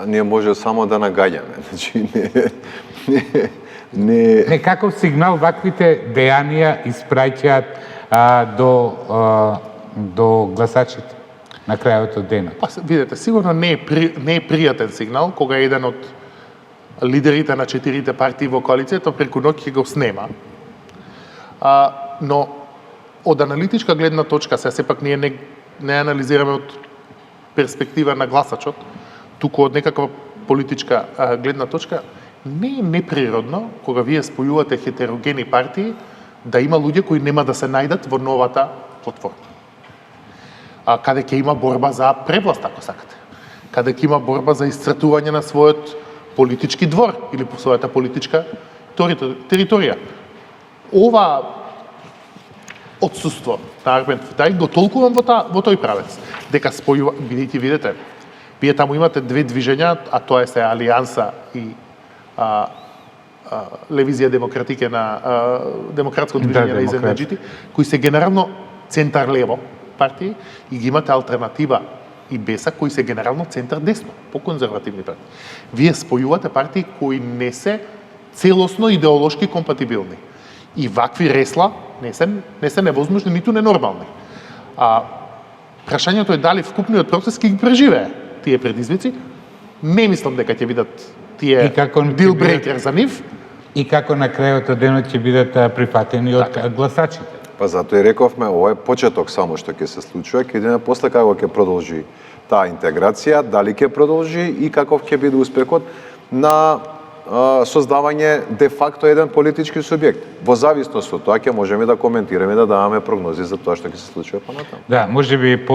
Ние може само да нагаѓаме. Значи, не... Каков сигнал ваквите дејанија испраќаат до гласачите на крајот од денот? Видете, сигурно не е пријатен сигнал кога еден од лидерите на 4 партии во коалицијата преку ноќ ќе го снема. Но од аналитичка гледна точка, сепак ние не анализираме од перспектива на гласачот, туку од некаква политичка гледна точка, не е неприродно кога вие спојувате хетерогени партии да има луѓе кои нема да се најдат во новата платформа. Каде ќе има борба за превласт, ако сакате. Каде ќе има борба за исцртување на својот политички двор или по својата политичка територија. Ова отсуство на Армен Твитај го толкувам во тој правец. Дека спојува, бидејќи видите, вие таму имате две движења, а тоа е Алијанса и Левизија демократике на демократско движење на изеднаџите, кои се генерално центар-лево партии, и ги имате Алтернатива и Беса, кои се генерално центар-десно, по-конзервативни партии. Вие спојувате партии кои не се целосно идеолошки компатибилни. И вакви ресла не се невозможни, ниту ненормални. Прашањето е дали вкупниот процес ќе ги преживее тие предизвици. Не мислам дека ќе бидат тие дил брейкер за нив. И како на крајот од денот ќе бидат прифатени од гласачите. Па затоа и рековме, ова е почеток само што ќе се случува, ќе видиме после како ќе продолжи таа интеграција, дали ќе продолжи и каков ќе биде успехот на создавање де факто еден политички субјект. Во зависност од тоа ќе можеме да коментираме, да даваме прогнози за тоа што ќе се случува понатаму. Да, можеби